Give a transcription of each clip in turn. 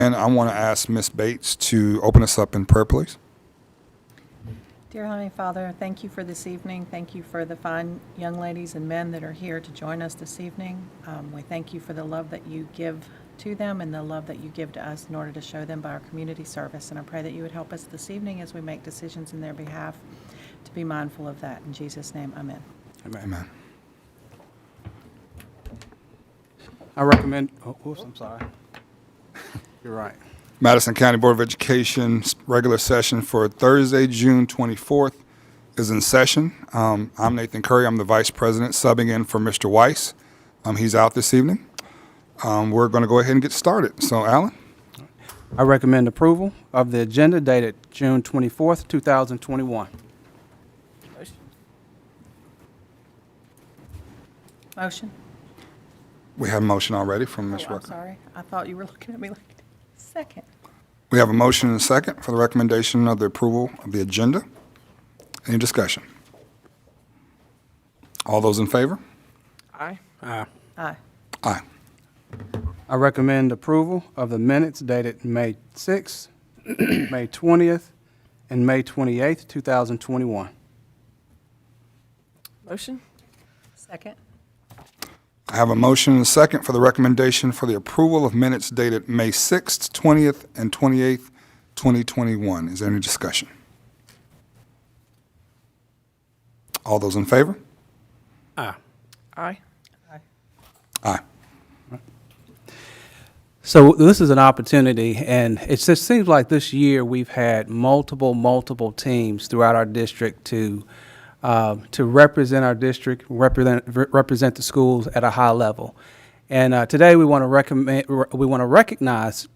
And I want to ask Ms. Bates to open us up in prayer, please. Dear Heavenly Father, thank you for this evening. Thank you for the fine young ladies and men that are here to join us this evening. We thank you for the love that you give to them and the love that you give to us in order to show them by our community service. And I pray that you would help us this evening as we make decisions in their behalf to be mindful of that. In Jesus' name, amen. Amen. I recommend, I'm sorry. You're right. Madison County Board of Education's regular session for Thursday, June 24th is in session. I'm Nathan Curry. I'm the Vice President, subbing in for Mr. Weiss. He's out this evening. We're going to go ahead and get started. So, Alan? I recommend approval of the agenda dated June 24th, 2021. Motion? We have a motion already from Ms. I'm Rucker. sorry. I thought you were looking at me like, second. We have a motion and a second for the recommendation of the approval of the agenda. Any discussion? All those in favor? Aye. Aye. Aye. I recommend approval of the minutes dated May 6th, May 20th, and May 28th, 2021. Motion? Second? I have a motion and a second for the recommendation for the approval of minutes dated May 6th, 20th, and 28th, 2021. Is there any discussion? All those in favor? Aye. Aye. Aye. So this is an opportunity, and it just seems like this year we've had multiple teams throughout our district to represent our district, represent the schools at a high level. And today we want to recognize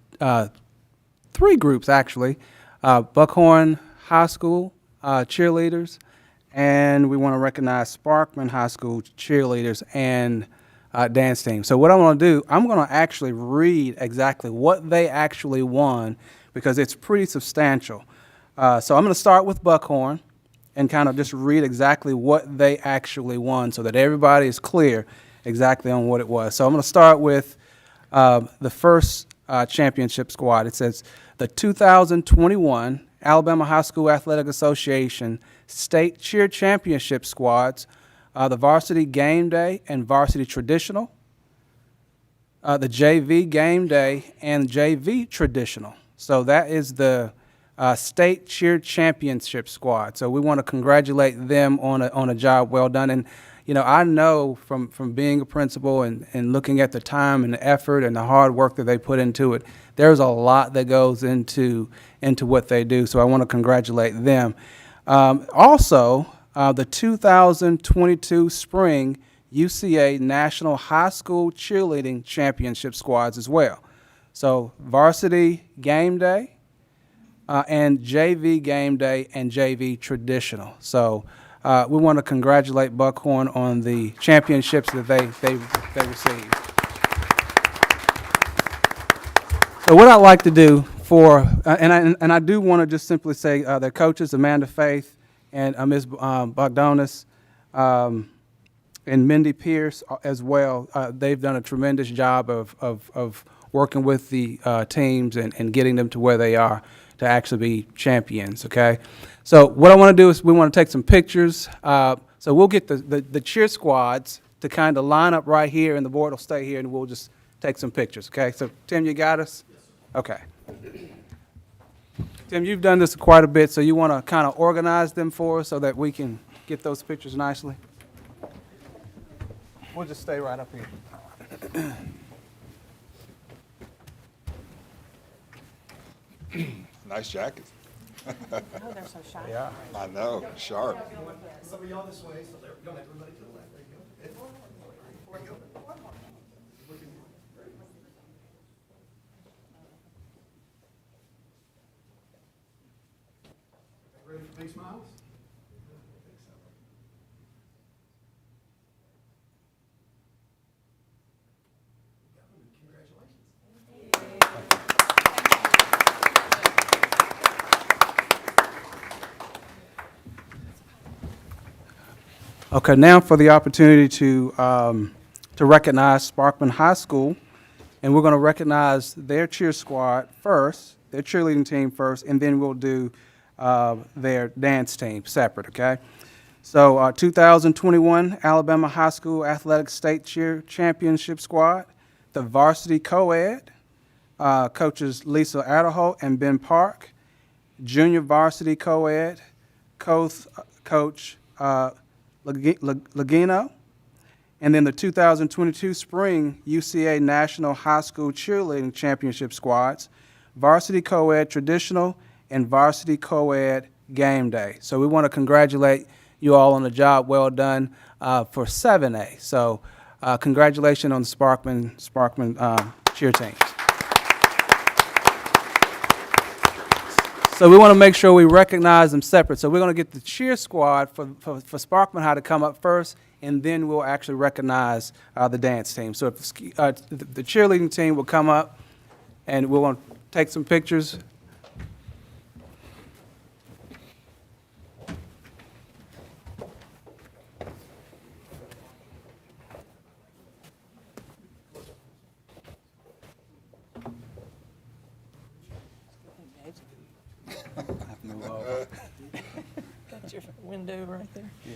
three groups actually: Buckhorn High School cheerleaders, and we want to recognize Sparkman High School cheerleaders and dance team. So what I'm going to do, I'm going to actually read exactly what they actually won because it's pretty substantial. So I'm going to start with Buckhorn and kind of just read exactly what they actually won so that everybody is clear exactly on what it was. So I'm going to start with the first championship squad. It says the 2021 Alabama High School Athletic Association State Cheer Championship squads, the Varsity Game Day and Varsity Traditional, the JV Game Day and JV Traditional. So that is the State Cheer Championship squad. So we want to congratulate them on a job well done. And you know, I know from being a principal and looking at the time and the effort and the hard work that they put into it, there's a lot that goes into what they do. So I want to congratulate them. Also, the 2022 Spring UCA National High School Cheerleading Championship squads as well. So Varsity Game Day, and JV Game Day and JV Traditional. So we want to congratulate Buckhorn on the championships that they received. So what I'd like to do for, and I do want to just simply say their coaches, Amanda Faith and Ms. Bogdanis, and Mindy Pierce as well, they've done a tremendous job of working with the teams and getting them to where they are to actually be champions, okay? So what I want to do is we want to take some pictures. So we'll get the cheer squads to kind of line up right here, and the board will stay here, and we'll just take some pictures, okay? So, Tim, you got us? Okay. Tim, you've done this quite a bit, so you want to kind of organize them for us so that we can get those pictures nicely? We'll just stay right up here. Nice jacket. Oh, they're so shy. Yeah. I know, sharp. Some of y'all this way, so there we go. Everybody to the left. There you go. There you go. Ready for big smiles? Okay, now for the opportunity to recognize Sparkman High School and we're going to recognize their cheer squad first, their cheerleading team first, and then we'll do their dance team separate, okay? So 2021 Alabama High School Athletics State Cheer Championship Squad, the varsity co-ed, coaches Lisa Adderholt and Ben Park, junior varsity co-ed, Coach Lagino, and then the 2022 Spring UCA National High School Cheerleading Championship Squads, varsity co-ed traditional, and varsity co-ed game day. So we want to congratulate you all on the job well done for 7A. So congratulations on the Sparkman cheer teams. So we want to make sure we recognize them separate. So we're going to get the cheer squad for Sparkman High to come up first, and then we'll actually recognize the dance team. So if the cheerleading team will come up, and we'll want to take some pictures. Got your window right there. Yeah.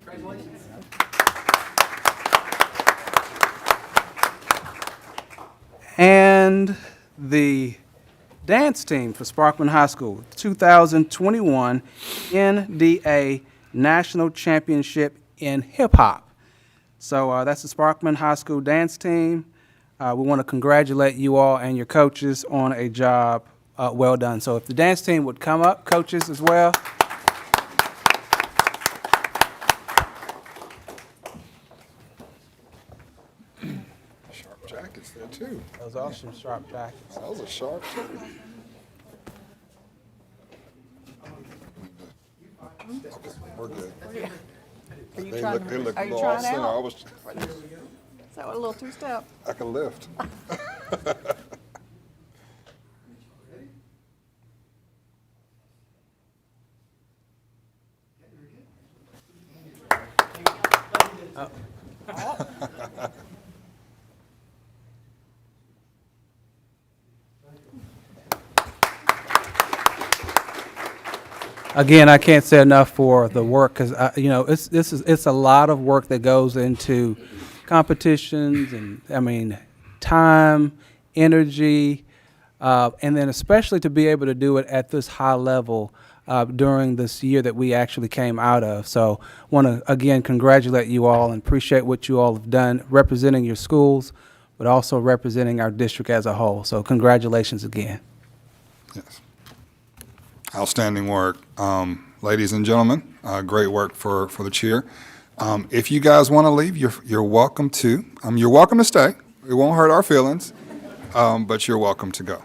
Congratulations. And the dance team for Sparkman High School, 2021 NDA National Championship in Hip Hop. So that's the Sparkman High School dance team. We want to congratulate you all and your coaches on a job well done. So if the dance team would come up, coaches as well. Sharp jackets there too. Those are some sharp jackets. Those are sharp too. Okay, we're good. Are you They trying look, to, they look are a you little off trying center. I out? was, Is that a little two-step? I can lift. Again, I can't say enough for the work because it's a lot of work that goes into competitions and time, energy, and then especially to be able to do it at this high level during this year that we actually came out of. So want to again congratulate you all and appreciate what you all have done representing your schools, but also representing our district as a whole. So congratulations again. Yes. Outstanding work. Ladies and gentlemen, great work for the cheer. If you guys want to leave, you're welcome to. You're welcome to stay. It won't hurt our feelings, but you're welcome to go.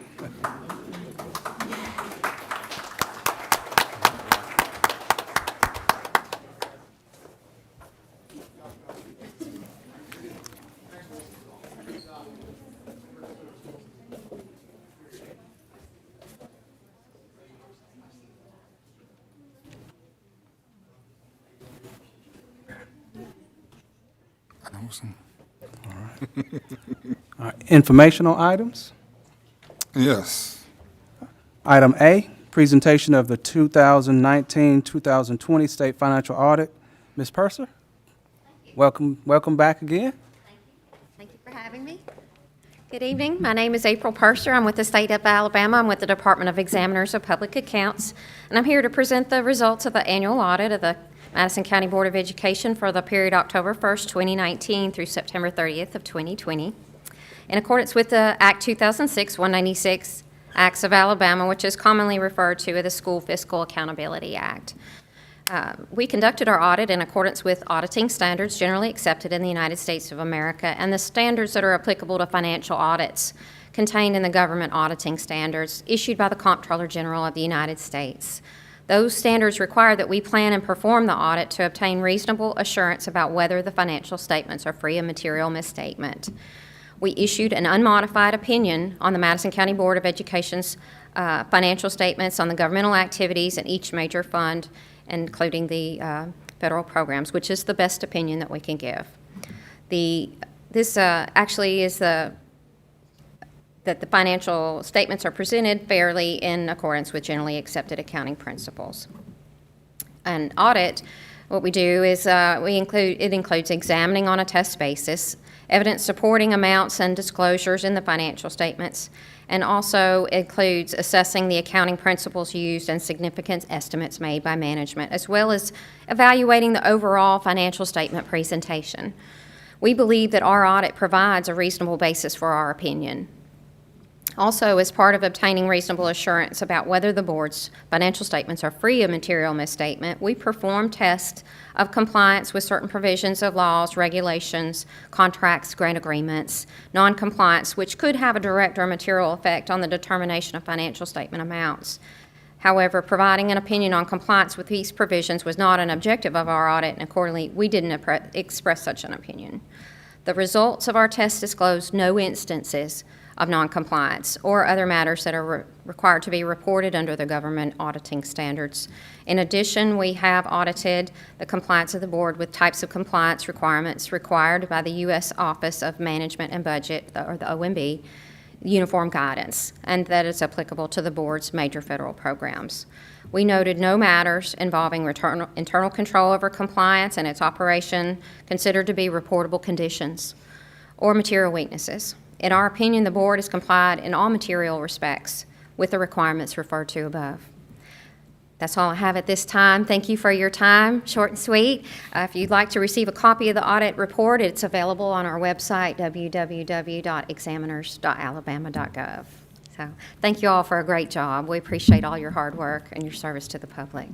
All right. Informational items. Yes. Item A, presentation of the 2019-2020 state financial audit. Ms. Purser, welcome back again. Thank you for having me. Good evening. My name is April Purser. I'm with the state of Alabama. I'm with the Department of Examiners of Public Accounts, and I'm here to present the results of the annual audit of the Madison County Board of Education for the period October 1st, 2019 through September 30th of 2020. In accordance with the Act 2006-196 Acts of Alabama, which is commonly referred to as the School Fiscal Accountability Act. We conducted our audit in accordance with auditing standards generally accepted in the United States of America and the standards that are applicable to financial audits contained in the government auditing standards issued by the Comptroller General of the United States. Those standards require that we plan and perform the audit to obtain reasonable assurance about whether the financial statements are free of material misstatement. We issued an unmodified opinion on the Madison County Board of Education's financial statements on the governmental activities in each major fund including the federal programs, which is the best opinion that we can give. This actually is that the financial statements are presented fairly in accordance with generally accepted accounting principles. An audit, what we do is it includes examining on a test basis evidence supporting amounts and disclosures in the financial statements, and also includes assessing the accounting principles used and significant estimates made by management, as well as evaluating the overall financial statement presentation. We believe that our audit provides a reasonable basis for our opinion. Also, as part of obtaining reasonable assurance about whether the board's financial statements are free of material misstatement, we perform tests of compliance with certain provisions of laws, regulations, contracts, grant agreements, non-compliance, which could have a direct or material effect on the determination of financial statement amounts. However, providing an opinion on compliance with these provisions was not an objective of our audit, and accordingly, we didn't express such an opinion. The results of our test disclosed no instances of noncompliance or other matters that are required to be reported under the government auditing standards. In addition, we have audited the compliance of the board with types of compliance requirements required by the U.S. Office of Management and Budget, or the OMB, uniform guidance, and that is applicable to the board's major federal programs. We noted no matters involving internal control over compliance and its operation considered to be reportable conditions or material weaknesses. In our opinion, the board has complied in all material respects with the requirements referred to above. That's all I have at this time. Thank you for your time, short and sweet. If you'd like to receive a copy of the audit report, it's available on our website, www.examiners.alabama.gov. So thank you all for a great job. We appreciate all your hard work and your service to the public.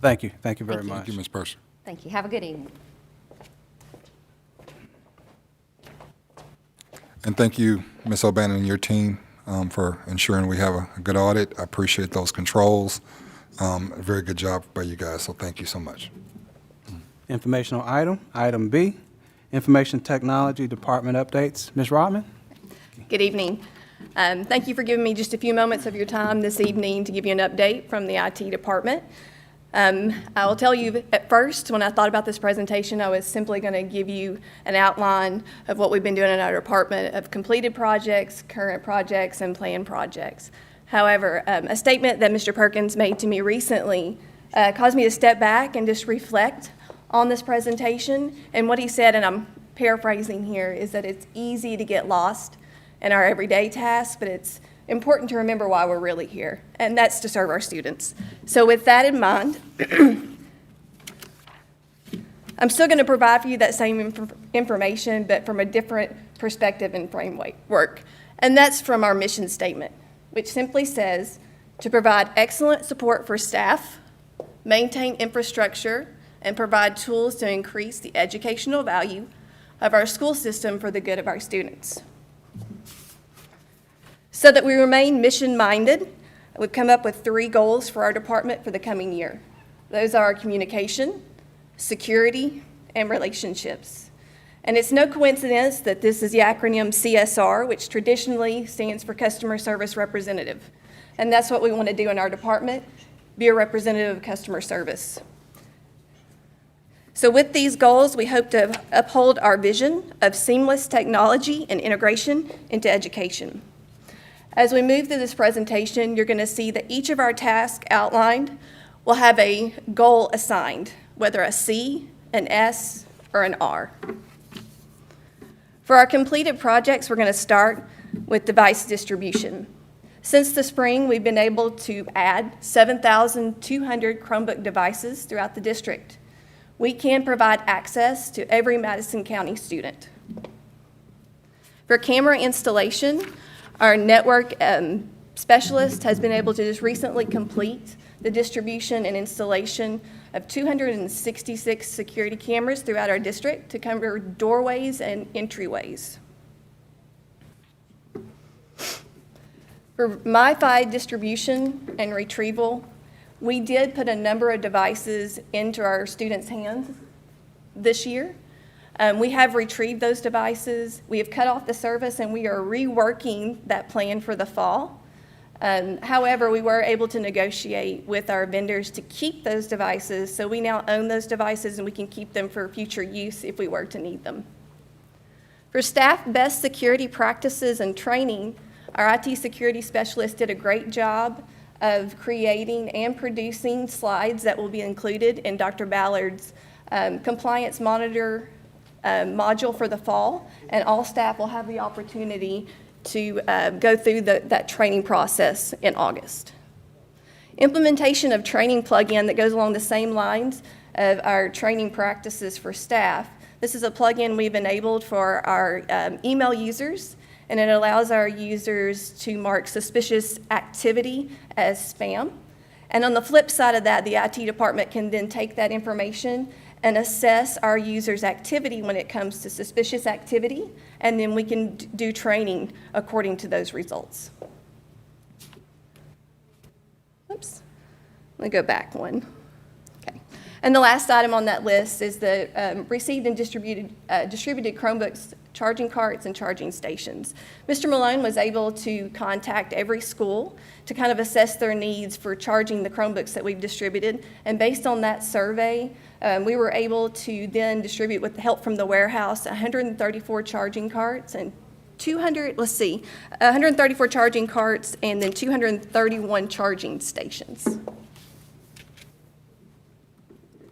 Thank you. Thank you very Thank you. much. Thank you, Ms. Purser. Thank you. Have a good evening. And thank you, Ms. O'Bannon, and your team for ensuring we have a good audit. I appreciate those controls. A very good job by you guys, so thank you so much. Informational item, item B, Information Technology Department updates. Ms. Rodman? Good evening. Thank you for giving me just a few moments of your time this evening to give you an update from the IT department. I will tell you at first, when I thought about this presentation, I was simply going to give you an outline of what we've been doing in our department of completed projects, current projects, and planned projects. However, a statement that Mr. Perkins made to me recently caused me to step back and just reflect on this presentation. And what he said, and I'm paraphrasing here, is that it's easy to get lost in our everyday tasks, but it's important to remember why we're really here, and that's to serve our students. So with that in mind, I'm still going to provide for you that same information, but from a different perspective and framework. And that's from our mission statement, which simply says to provide excellent support for staff, maintain infrastructure, and provide tools to increase the educational value of our school system for the good of our students. So that we remain mission-minded, we've come up with 3 goals for our department for the coming year. Those are communication, security, and relationships. And it's no coincidence that this is the acronym CSR, which traditionally stands for Customer Service Representative. And that's what we want to do in our department, be a representative of customer service. So with these goals, we hope to uphold our vision of seamless technology and integration into education. As we move through this presentation, you're going to see that each of our tasks outlined will have a goal assigned, whether a C, an S, or an R. For our completed projects, we're going to start with device distribution. Since the spring, we've been able to add 7,200 Chromebook devices throughout the district. We can provide access to every Madison County student. For camera installation, our network specialist has been able to just recently complete the distribution and installation of 266 security cameras throughout our district to cover doorways and entryways. For MiFi distribution and retrieval, we did put a number of devices into our students' hands this year. We have retrieved those devices. We have cut off the service, and we are reworking that plan for the fall. However, we were able to negotiate with our vendors to keep those devices, so we now own those devices and we can keep them for future use if we were to need them. For staff best security practices and training, our IT security specialist did a great job of creating and producing slides that will be included in Dr. Ballard's compliance monitor module for the fall, and all staff will have the opportunity to go through that training process in August. Implementation of training plugin that goes along the same lines of our training practices for staff. This is a plugin we've enabled for our email users, and it allows our users to mark suspicious activity as spam. And on the flip side of that, the IT department can then take that information and assess our users' activity when it comes to suspicious activity, and then we can do training according to those results. Oops, let me go back one. Okay. And the last item on that list is the received and distributed Chromebooks, charging carts, and charging stations. Mr. Malone was able to contact every school to kind of assess their needs for charging the Chromebooks that we've distributed, and based on that survey, we were able to then distribute, with the help from the warehouse, 134 charging carts and 134 charging carts and then 231 charging stations.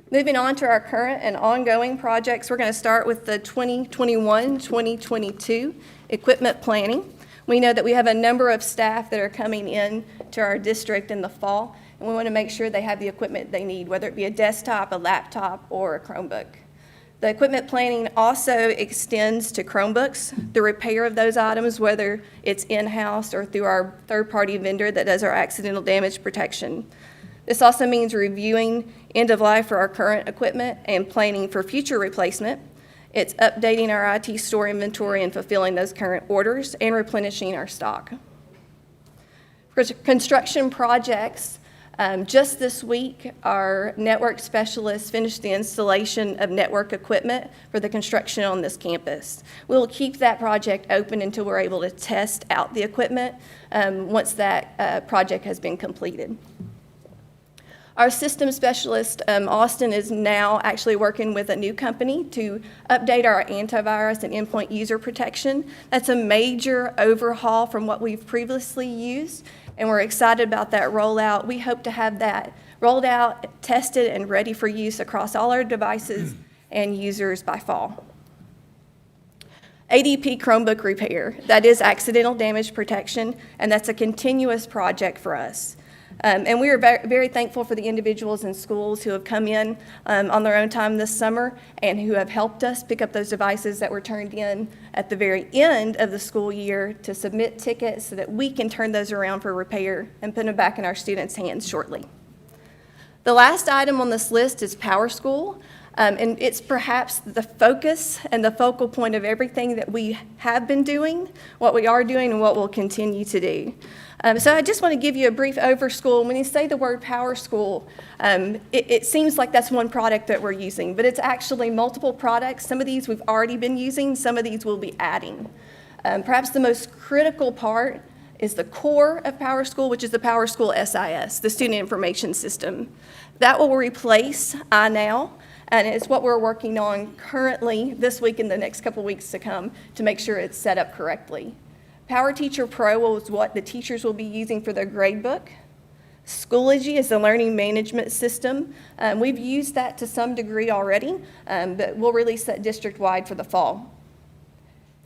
Moving on to our current and ongoing projects, we're going to start with the 2021-2022 equipment planning. We know that we have a number of staff that are coming in to our district in the fall, and we want to make sure they have the equipment they need, whether it be a desktop, a laptop, or a Chromebook. The equipment planning also extends to Chromebooks, the repair of those items, whether it's in-house or through our third-party vendor that does our accidental damage protection. This also means reviewing end of life for our current equipment and planning for future replacement. It's updating our IT store inventory and fulfilling those current orders and replenishing our stock. For construction projects, just this week, our network specialists finished the installation of network equipment for the construction on this campus. We'll keep that project open until we're able to test out the equipment once that project has been completed. Our system specialist, Austin, is now actually working with a new company to update our antivirus and endpoint user protection. That's a major overhaul from what we've previously used, and we're excited about that rollout. We hope to have that rolled out, tested, and ready for use across all our devices and users by fall. ADP Chromebook repair, that is accidental damage protection, and that's a continuous project for us. And we are very thankful for the individuals in schools who have come in on their own time this summer and who have helped us pick up those devices that were turned in at the very end of the school year to submit tickets so that we can turn those around for repair and put them back in our students' hands shortly. The last item on this list is PowerSchool. And it's perhaps the focus and the focal point of everything that we have been doing, what we are doing, and what we'll continue to do. So I just want to give you a brief overschool. When you say the word PowerSchool, it seems like that's one product that we're using, but it's actually multiple products. Some of these we've already been using, some of these we'll be adding. Perhaps the most critical part is the core of PowerSchool, which is the PowerSchool SIS, the Student Information System. That will replace iNow. And it's what we're working on currently this week and the next couple weeks to come to make sure it's set up correctly. PowerTeacher Pro is what the teachers will be using for their gradebook. Schoology is the learning management system. We've used that to some degree already, but we'll release that district-wide for the fall.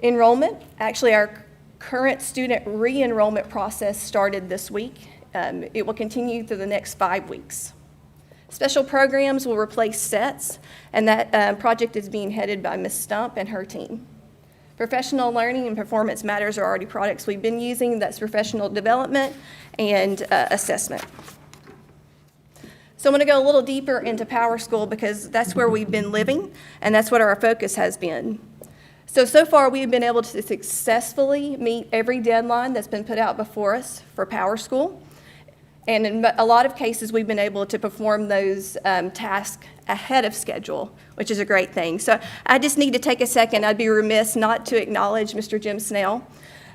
Enrollment, actually our current student re-enrollment process started this week. It will continue through the next 5 weeks. Special programs will replace sets, and that project is being headed by Ms. Stump and her team. Professional learning and performance matters are already products we've been using. That's professional development and assessment. So I'm going to go a little deeper into PowerSchool because that's where we've been living, and that's what our focus has been. So far we've been able to successfully meet every deadline that's been put out before us for PowerSchool. And in a lot of cases, we've been able to perform those tasks ahead of schedule, which is a great thing. So I just need to take a second. I'd be remiss not to acknowledge Mr. Jim Snell.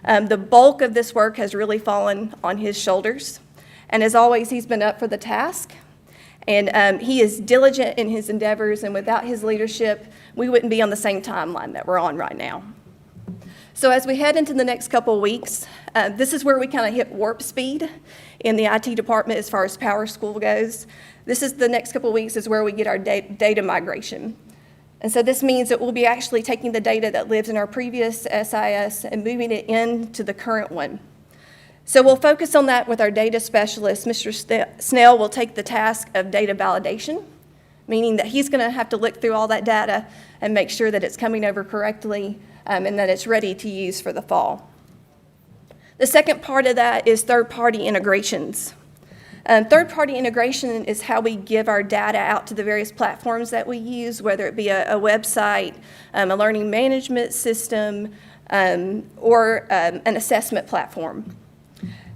The bulk of this work has really fallen on his shoulders. And as always, he's been up for the task. And he is diligent in his endeavors, and without his leadership, we wouldn't be on the same timeline that we're on right now. So as we head into the next couple of weeks, this is where we kind of hit warp speed in the IT department as far as PowerSchool goes. This is the next couple of weeks is where we get our data migration. And so this means that we'll be actually taking the data that lives in our previous SIS and moving it into the current one. So we'll focus on that with our data specialist. Mr. Snell will take the task of data validation, meaning that he's going to have to look through all that data and make sure that it's coming over correctly and that it's ready to use for the fall. The second part of that is third-party integrations. Third-party integration is how we give our data out to the various platforms that we use, whether it be a website, a learning management system, or an assessment platform.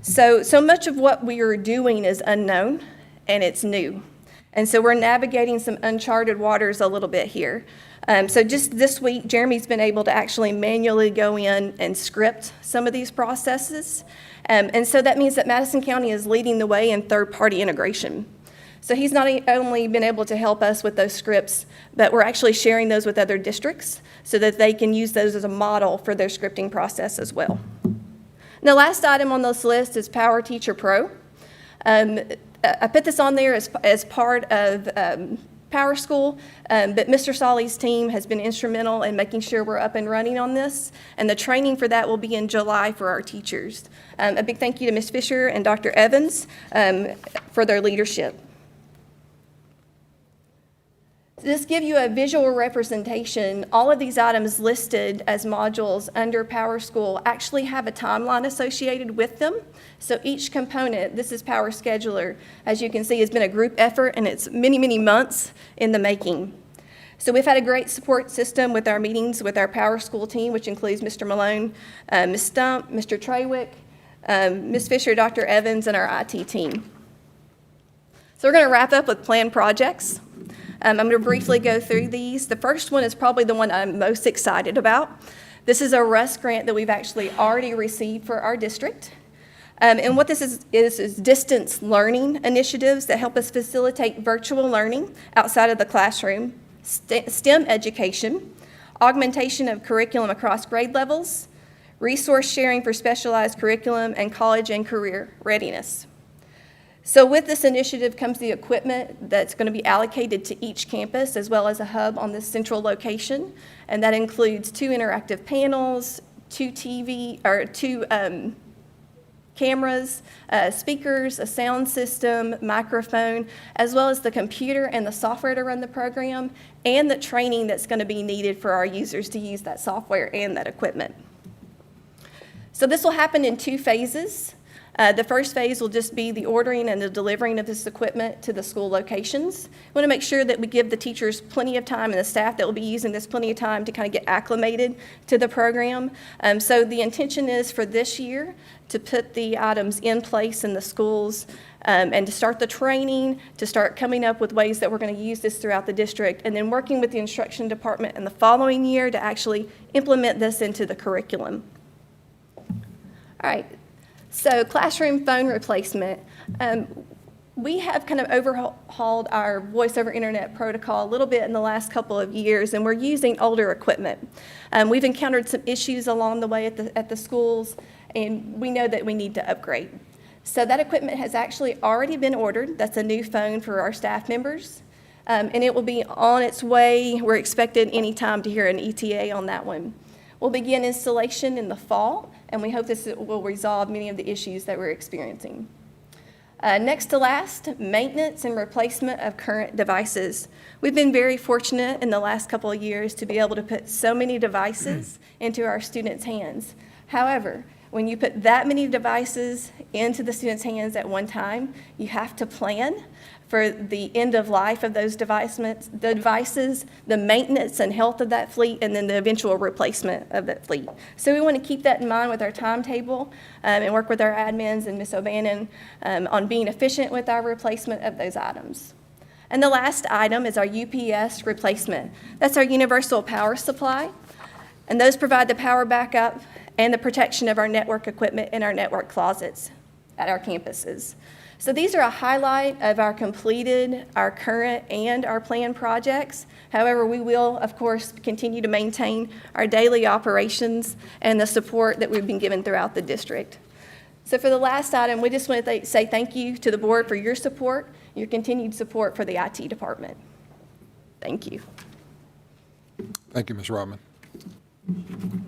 So much of what we are doing is unknown, and it's new. And so we're navigating some uncharted waters a little bit here. So just this week, Jeremy's been able to actually manually go in and script some of these processes. And so that means that Madison County is leading the way in third-party integration. So he's not only been able to help us with those scripts, but we're actually sharing those with other districts so that they can use those as a model for their scripting process as well. And the last item on this list is Power Teacher Pro. I put this on there as part of PowerSchool, but Mr. Solly's team has been instrumental in making sure we're up and running on this, and the training for that will be in July for our teachers. A big thank you to Ms. Fisher and Dr. Evans for their leadership. To just give you a visual representation, all of these items listed as modules under PowerSchool actually have a timeline associated with them. So each component, this is Power Scheduler, as you can see, has been a group effort, and it's many, many months in the making. So we've had a great support system with our meetings with our PowerSchool team, which includes Mr. Malone, Ms. Stump, Mr. Trawick, Ms. Fisher, Dr. Evans, and our IT team. So we're going to wrap up with planned projects. I'm going to briefly go through these. The first one is probably the one I'm most excited about. This is a RUS grant that we've actually already received for our district. And what this is distance learning initiatives that help us facilitate virtual learning outside of the classroom, STEM education, augmentation of curriculum across grade levels, resource sharing for specialized curriculum, and college and career readiness. So with this initiative comes the equipment that's going to be allocated to each campus, as well as a hub on this central location, and that includes 2 interactive panels, 2 cameras, speakers, a sound system, microphone, as well as the computer and the software to run the program, and the training that's going to be needed for our users to use that software and that equipment. So this will happen in 2 phases. The first phase will just be the ordering and the delivering of this equipment to the school locations. We want to make sure that we give the teachers plenty of time, and the staff that will be using this plenty of time to kind of get acclimated to the program. So the intention is for this year to put the items in place in the schools and to start the training, to start coming up with ways that we're going to use this throughout the district, and then working with the instruction department in the following year to actually implement this into the curriculum. All right. So classroom phone replacement. We have kind of overhauled our voice over internet protocol a little bit in the last couple of years, and we're using older equipment. We've encountered some issues along the way at the schools, and we know that we need to upgrade. So that equipment has actually already been ordered. That's a new phone for our staff members, and it will be on its way. We're expected any time to hear an ETA on that one. We'll begin installation in the fall, and we hope this will resolve many of the issues that we're experiencing. Next to last, maintenance and replacement of current devices. We've been very fortunate in the last couple of years to be able to put so many devices into our students' hands. However, when you put that many devices into the students' hands at one time, you have to plan for the end of life of those devices, the maintenance and health of that fleet, and then the eventual replacement of that fleet. So we want to keep that in mind with our timetable and work with our admins and Ms. O'Bannon on being efficient with our replacement of those items. And the last item is our UPS replacement. That's our universal power supply, and those provide the power backup and the protection of our network equipment in our network closets at our campuses. So these are a highlight of our completed, our current, and our planned projects. However, we will, of course, continue to maintain our daily operations and the support that we've been given throughout the district. So for the last item, we just want to say thank you to the board for your support, your continued support for the IT department. Thank you. Thank you, Ms. Rodman. Can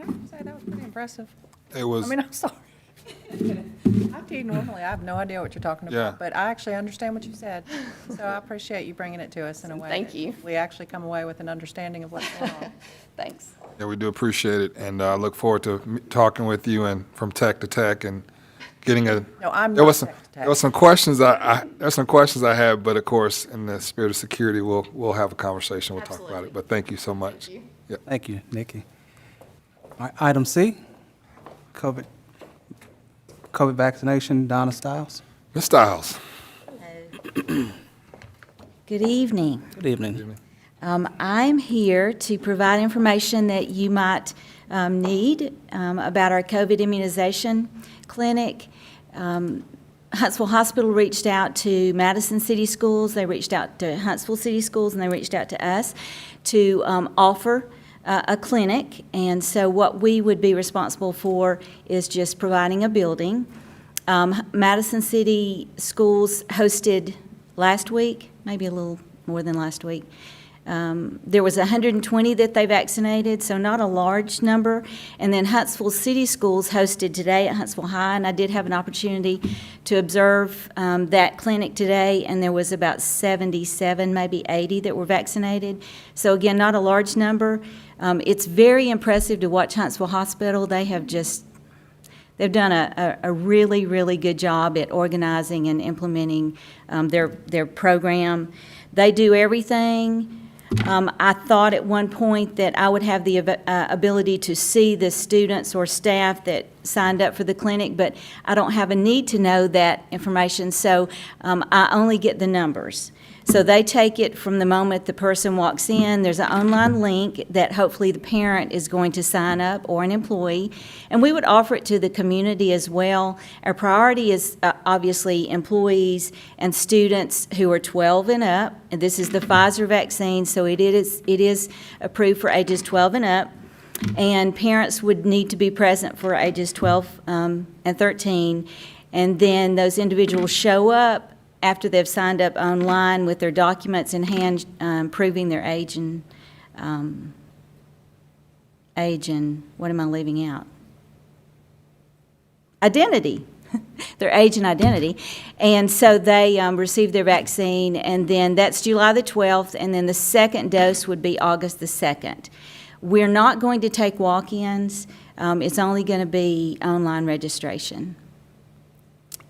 I say that was pretty impressive? It was. I mean, I'm sorry. IT normally, I have no idea what you're talking Yeah. about, but I actually understand what you said. So I appreciate you bringing it to us in a way. Thank you. We actually come away with an understanding of what's going on. Thanks. Yeah, we do appreciate it, and I look forward to talking with you and from tech to tech and getting a. No, I'm There not was some, tech to tech. there was some questions there's some questions I have, but of course, in the spirit of security, we'll have a conversation. We'll talk about Absolutely. it. But thank you so much. Thank you. Yeah. Thank you, Nikki. All right, item C, COVID vaccination, Donna Stiles. Ms. Stiles. Good evening. Good evening. I'm here to provide information that you might need about our COVID immunization clinic. Huntsville Hospital reached out to Madison City Schools, they reached out to Huntsville City Schools, and they reached out to us to offer a clinic. And so what we would be responsible for is just providing a building. Madison City Schools hosted last week, maybe a little more than last week. There was 120 that they vaccinated, so not a large number. And then Huntsville City Schools hosted today at Huntsville High, and I did have an opportunity to observe that clinic today, and there was about 77, maybe 80 that were vaccinated. So again, not a large number. It's very impressive to watch Huntsville Hospital. They've done a really, really good job at organizing and implementing their program. They do everything. I thought at one point that I would have the ability to see the students or staff that signed up for the clinic, but I don't have a need to know that information, so I only get the numbers. So they take it from the moment the person walks in. There's an online link that hopefully the parent is going to sign up, or an employee, and we would offer it to the community as well. Our priority is obviously employees and students who are 12 and up. And this is the Pfizer vaccine, so it is approved for ages 12 and up. And parents would need to be present for ages 12 and 13. And then those individuals show up after they've signed up online with their documents in hand, proving their age and what am I leaving out? Identity. Their age and identity. And so they receive their vaccine, and then that's July the 12th, and then the second dose would be August the 2nd. We're not going to take walk-ins. It's only going to be online registration.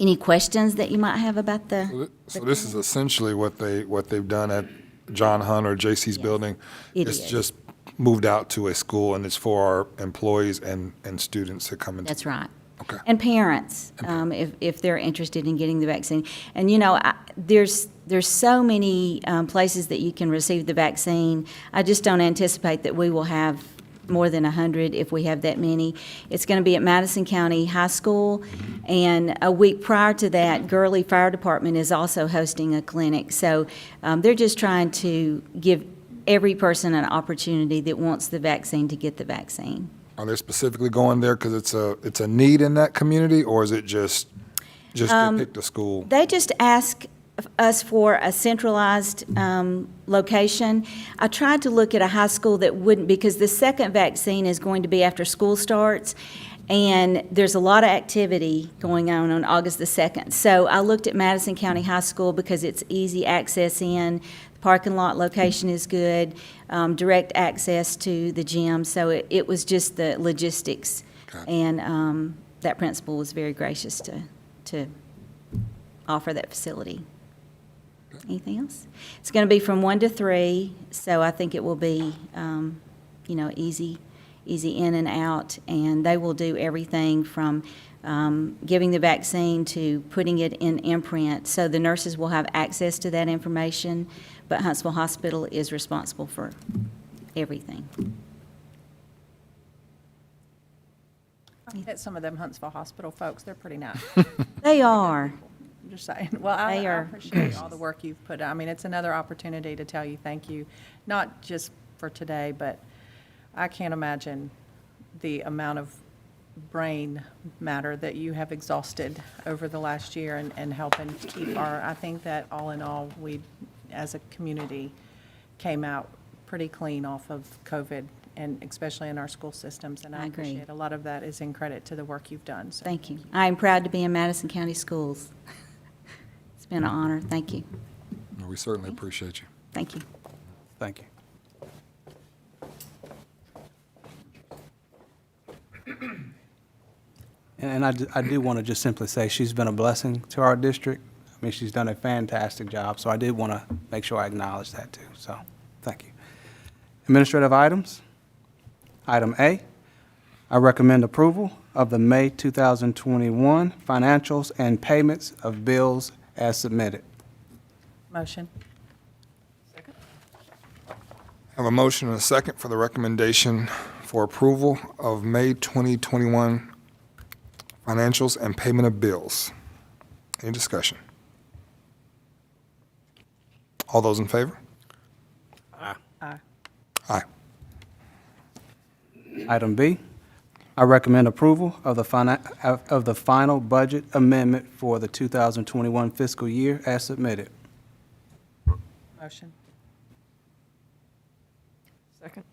Any questions that you might have about the? So this is essentially what they've done at John Hunt or JC's building. It It's is. just moved out to a school, and it's for our employees and students that come into. That's right. Okay. And parents, if they're interested in getting the vaccine. And, you know, there's so many places that you can receive the vaccine. I just don't anticipate that we will have more than 100 if we have that many. It's going to be at Madison County High School, and a week prior to that, Gurley Fire Department is also hosting a clinic. So they're just trying to give every person an opportunity that wants the vaccine to get the vaccine. Are they specifically going there because it's a need in that community, or is it just they picked a school? They just ask us for a centralized location. I tried to look at a high school that wouldn't, because the second vaccine is going to be after school starts, and there's a lot of activity going on August the 2nd. So I looked at Madison County High School because it's easy access in, the parking lot location is good, direct access to the gym, so it was just the logistics. Okay. And that principal was very gracious to offer that facility. Anything else? It's going to be from 1 to 3, so I think it will be, easy in and out. And they will do everything from giving the vaccine to putting it in imprint. So the nurses will have access to that information, but Huntsville Hospital is responsible for everything. Hit some of them Huntsville Hospital folks, they're pretty nice. They are. I'm just saying. Well, I They are. appreciate all the work you've put. I mean, it's another opportunity to tell you thank you, not just for today, but I can't imagine the amount of brain matter that you have exhausted over the last year and helping keep I think that all in all, we, as a community, came out pretty clean off of COVID, and especially in our school systems. And I I agree. appreciate a lot of that is in credit to the work you've done. So Thank you. I am proud to be in Madison County Schools. It's been an honor. Thank you. Well, we certainly appreciate you. Thank you. Thank you. And I do want to just simply say she's been a blessing to our district. I mean, she's done a fantastic job, so I did want to make sure I acknowledge that too. So, thank you. Administrative items. Item A, I recommend approval of the May 2021 financials and payments of bills as submitted. motion. I have a motion and a second for the recommendation for approval of May 2021 financials and payment of bills. Any discussion? All those in favor? Aye. Aye. Item B, I recommend approval of the final budget amendment for the 2021 fiscal year as submitted. Motion. Second.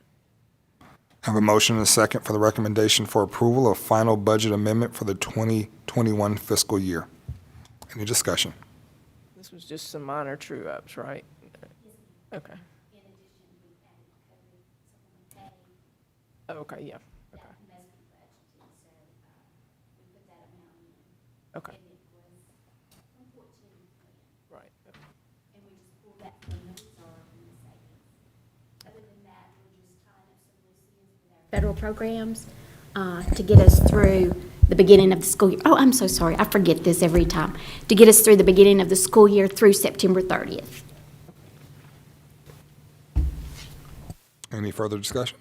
I have a motion and a second for the recommendation for approval of final budget amendment for the 2021 fiscal year. Any discussion? This was just some minor true-ups, right? Okay. Oh, okay, yeah. Okay. Okay. Right. Okay. And we just pull that from the reserve and the savings. Other than that, we're just tying up some loose ends with our federal programs to get us through the beginning of the school year. Oh, I'm so sorry, I forget this every time. To get us through the beginning of the school year through September 30th. Any further discussion?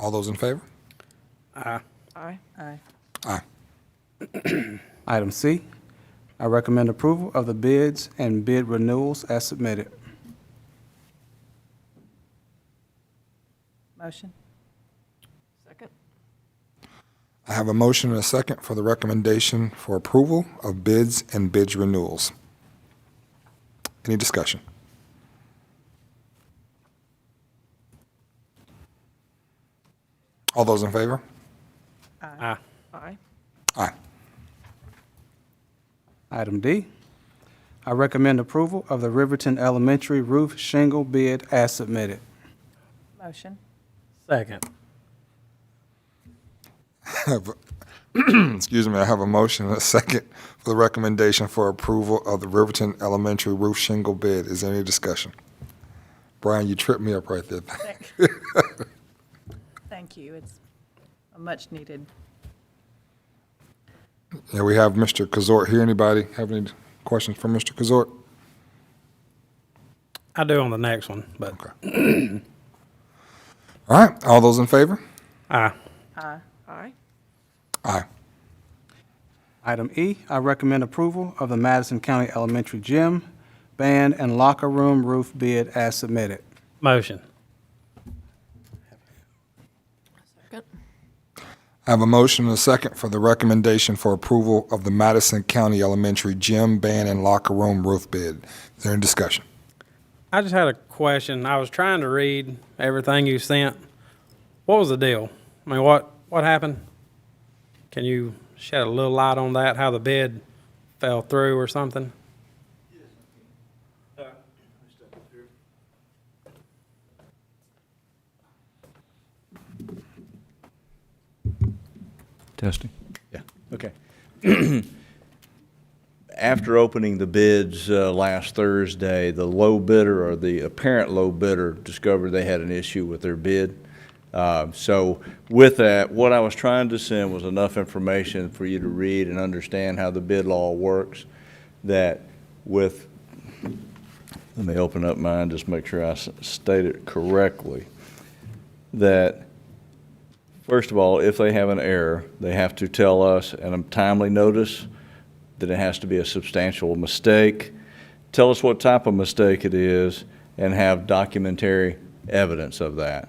All those in favor? Aye. Aye. Aye. Item C, I recommend approval of the bids and bid renewals as submitted. Motion. Second. I have a motion and a second for the recommendation for approval of bids and bids renewals. Any discussion? All those in favor? Aye. Aye. Aye. Item D, I recommend approval of the Riverton Elementary roof shingle bid as submitted. Motion. Second. Excuse me, I have a motion and a second for the recommendation for approval of the Riverton Elementary roof shingle bid. Is there any discussion? Brian, you tripped me up right there. Thank you. It's a much needed. Yeah, we have Mr. Kazort here. Anybody have any questions for Mr. Kazort? I do on the next one, but Okay. All right, all those in favor? aye. Aye. Aye. Aye. Item E, I recommend approval of the Madison County Elementary gym, band, and locker room roof bid as submitted. Motion. Second. I have a motion and a second for the recommendation for approval of the Madison County Elementary gym, band, and locker room roof bid. Is there any discussion? I just had a question. I was trying to read everything you sent. What was the deal? I mean, what happened? Can you shed a little light on that, how the bid fell through or something? Testing? Yeah, okay. After opening the bids last Thursday, the low bidder, or the apparent low bidder, discovered they had an issue with their bid. So with that, what I was trying to send was enough information for you to read and understand how the bid law works, that with, let me open up mine, just make sure I state it correctly, that First of all, if they have an error, they have to tell us in a timely notice that it has to be a substantial mistake. Tell us what type of mistake it is and have documentary evidence of that.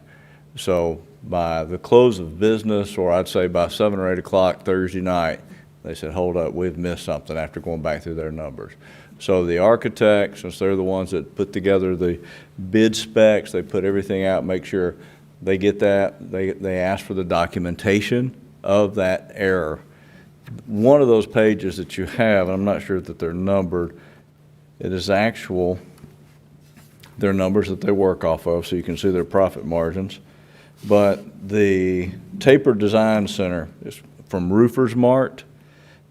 So by the close of business, or I'd say by 7 or 8 o'clock Thursday night, they said, hold up, we've missed something after going back through their numbers. So the architects, since they're the ones that put together the bid specs, they put everything out, make sure they get that. They ask for the documentation of that error. One of those pages that you have, and I'm not sure that they're numbered, it is their numbers that they work off of, so you can see their profit margins. But the Taper Design Center is from Roofers Mart.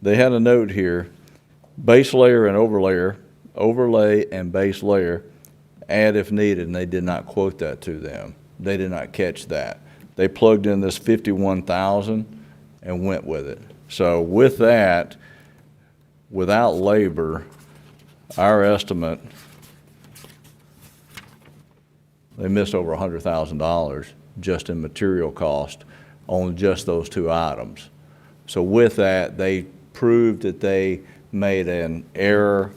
They had a note here, base layer and overlay and base layer, add if needed, and they did not quote that to them. They did not catch that. They plugged in this 51,000 and went with it. So with that, without labor, our estimate, they missed over $100,000 just in material cost on just those two items. So with that, they proved that they made an error,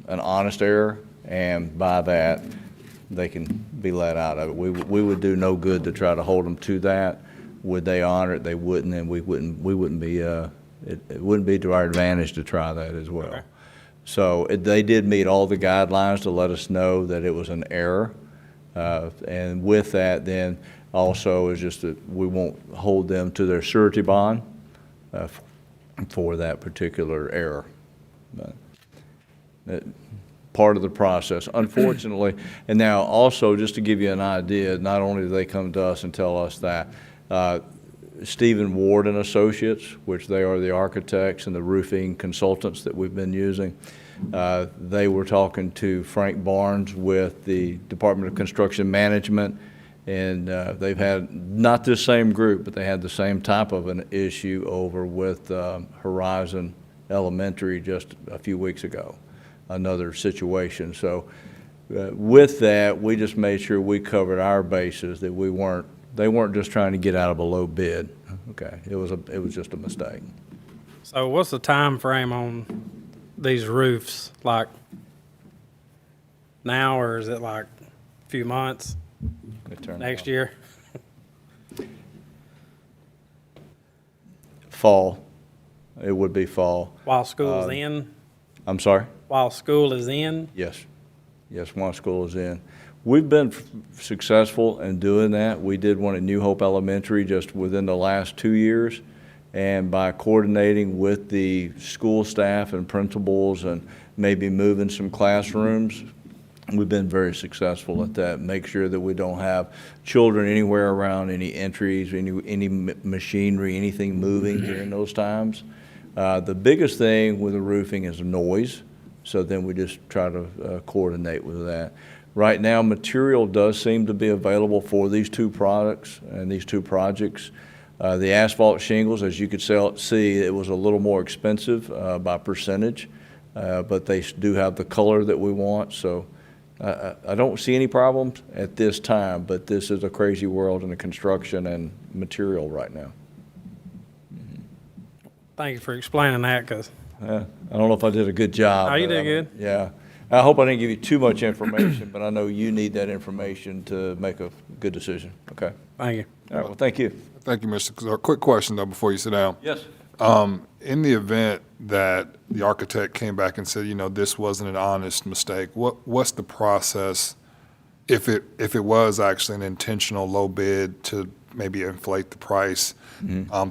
an honest error, and by that, they can be let out of it. We would do no good to try to hold them to that. Would they honor it? They wouldn't, and we wouldn't be, it wouldn't be to our advantage to try that as well. Okay. So they did meet all the guidelines to let us know that it was an error. And with that, then also is just that we won't hold them to their surety bond for that particular error. But part of the process, unfortunately. And now also, just to give you an idea, not only do they come to us and tell us that, Stephen Ward and Associates, which they are the architects and the roofing consultants that we've been using, they were talking to Frank Barnes with the Department of Construction Management, and they've had, not this same group, but they had the same type of an issue over with Horizon Elementary just a few weeks ago, another situation. So with that, we just made sure we covered our bases, that they weren't just trying to get out of a low bid. Okay, it was just a mistake. So what's the time frame on these roofs? Like now, or is it like a few months? Next year? Fall. It would be fall. While school's in? I'm sorry? While school is in? Yes. Yes, while school is in. We've been successful in doing that. We did one at New Hope Elementary just within the last 2 years. And by coordinating with the school staff and principals and maybe moving some classrooms, we've been very successful at that. Make sure that we don't have children anywhere around any entries, any machinery, anything moving during those times. The biggest thing with the roofing is noise. So then we just try to coordinate with that. Right now, material does seem to be available for these two products and these two projects. The asphalt shingles, as you could see, it was a little more expensive by percentage, but they do have the color that we want. So I don't see any problems at this time, but this is a crazy world in the construction and material right now. Thank you for explaining that, because I don't know if I did a good job. Oh, you did good. Yeah. I hope I didn't give you too much information, but I know you need that information to make a good decision. Okay. Thank you. All right. Well, thank you. Thank you, Mr. A quick question, though, before you sit down. Yes. In the event that the architect came back and said, this wasn't an honest mistake, what's the process if it was actually an intentional low bid to maybe inflate the price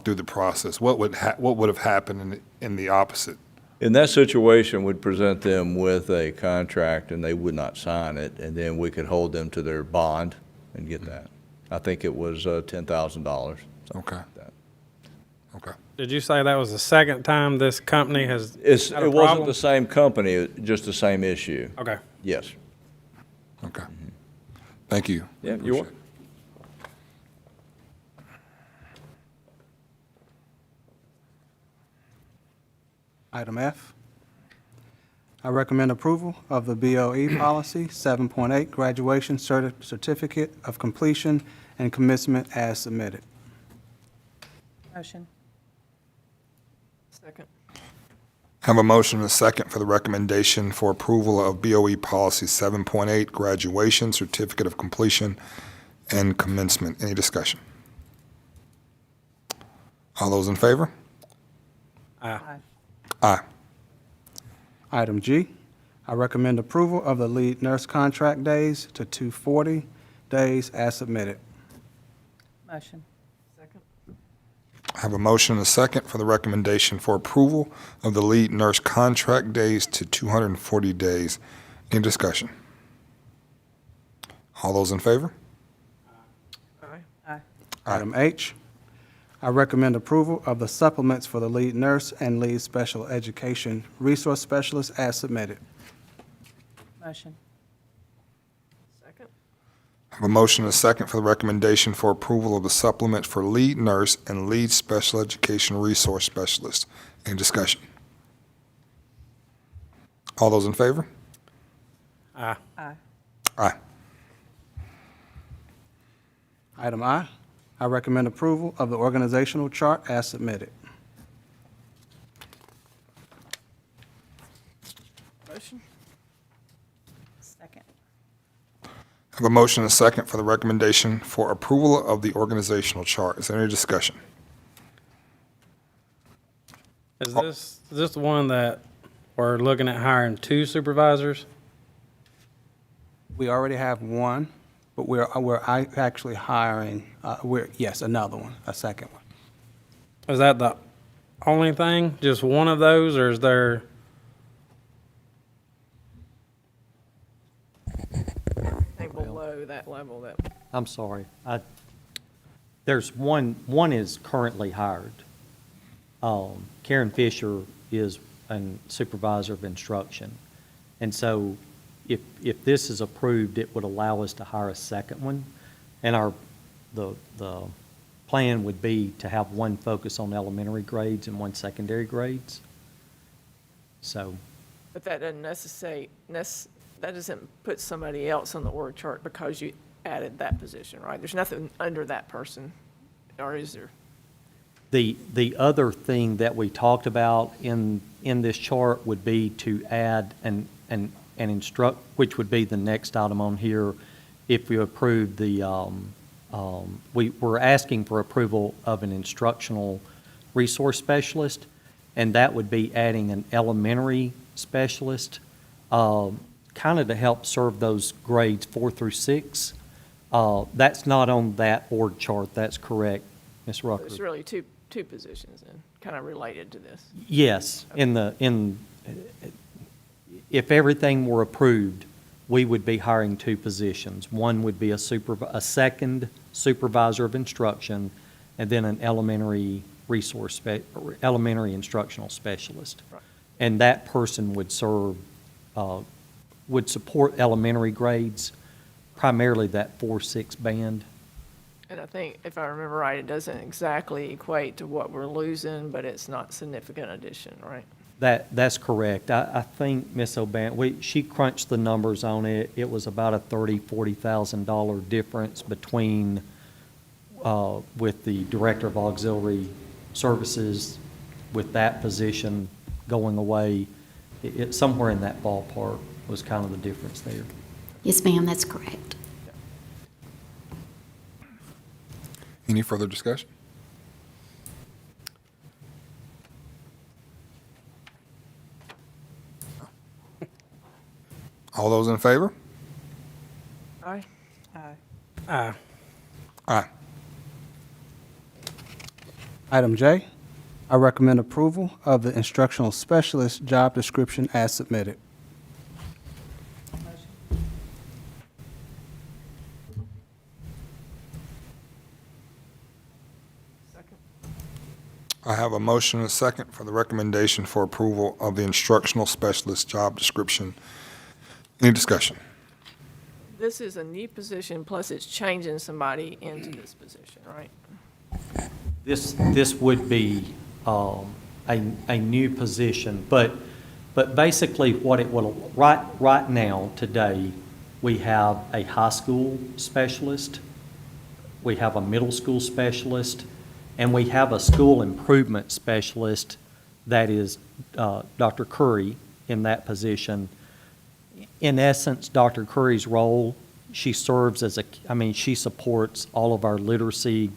through the process? What would have happened in the opposite? In that situation, we'd present them with a contract and they would not sign it, and then we could hold them to their bond and get that. I think it was $10,000. Okay. Okay. Did you say that was the second time this company has had a It wasn't problem? the same company, just the same issue. Okay. Yes. Okay. Thank you. Yeah, you're welcome. Item F. I recommend approval of the BOE policy 7.8 graduation certificate of completion and commencement as submitted. Motion. Second. Have a motion and a second for the recommendation for approval of BOE Policy 7.8, Graduation, Certificate of Completion, and Commencement. Any discussion? All those in favor? Aye. Aye. Item G, I recommend approval of the lead nurse contract days to 240 days as submitted. Motion. Second. I have a motion and a second for the recommendation for approval of the lead nurse contract days to 240 days. Any discussion? All those in favor? Aye. Aye. Item H, I recommend approval of the supplements for the lead nurse and lead special education resource specialist as submitted. Motion. Second. I have a motion and a second for the recommendation for approval of the supplement for lead nurse and lead special education resource specialist. Any discussion? All those in favor? Aye. Aye. Aye. Item I, I recommend approval of the organizational chart as submitted. Motion. Second. I have a motion and a second for the recommendation for approval of the organizational chart. Is there any discussion? Is this the one that we're looking at hiring 2 supervisors? We already have one, but we're actually hiring, yes, another one, a second one. Is that the only thing? Just one of those, or is there? Think below that level that. I'm sorry. There's one is currently hired. Karen Fisher is a supervisor of instruction. And so if this is approved, it would allow us to hire a second one. And the plan would be to have one focus on elementary grades and one secondary grades. So, But that doesn't necessitate, that doesn't put somebody else on the org chart because you added that position, right? There's nothing under that person, or is there? the other thing that we talked about in this chart would be to add an instruct, which would be the next item on here, if we approve the, we're asking for approval of an instructional resource specialist, and that would be adding an elementary specialist, kind of to help serve those grades 4 through 6. That's not on that org chart, that's correct, Ms. Rucker. There's really two positions and kind of related to this. Yes, if everything were approved, we would be hiring 2 positions. One would be a second supervisor of instruction, and then an elementary elementary instructional specialist. Right. And that person would would support elementary grades, primarily that 4-6 band. And I think, if I remember right, it doesn't exactly equate to what we're losing, but it's not significant addition, right? That's correct. I think Ms. O'Ban, she crunched the numbers on it. It was about a $30,000-$40,000 difference between, with the Director of Auxiliary Services, with that position going away. It somewhere in that ballpark was kind of the difference there. Yes, ma'am, that's correct. Any further discussion? All those in favor? Aye. Aye. Aye. Aye. Item J, I recommend approval of the instructional specialist job description as submitted. Second. I have a motion and a second for the recommendation for approval of the instructional specialist job description. Any discussion? This is a new position, plus it's changing somebody into this position, right? This would be a new position, but basically what it will, right now, today, we have a high school specialist, we have a middle school specialist, And we have a school improvement specialist that is Dr. Curry in that position. In essence, Dr. Curry's role, she serves as she supports all of our literacy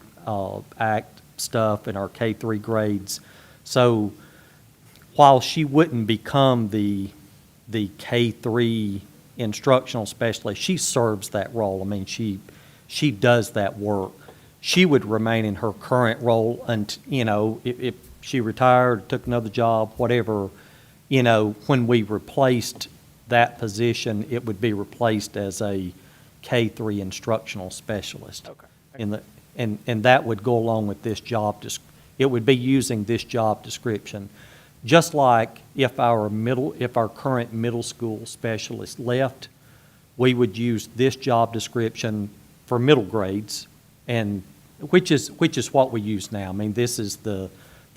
act stuff in our K-3 grades. So while she wouldn't become the K-3 instructional specialist, she serves that role. I mean, she does that work. She would remain in her current role, and if she retired, took another job, whatever, when we replaced that position, it would be replaced as a K-3 instructional specialist. Okay. And that would go along with this job. It would be using this job description. Just like if our current middle school specialist left, we would use this job description for middle grades, and which is what we use now. I mean, this is the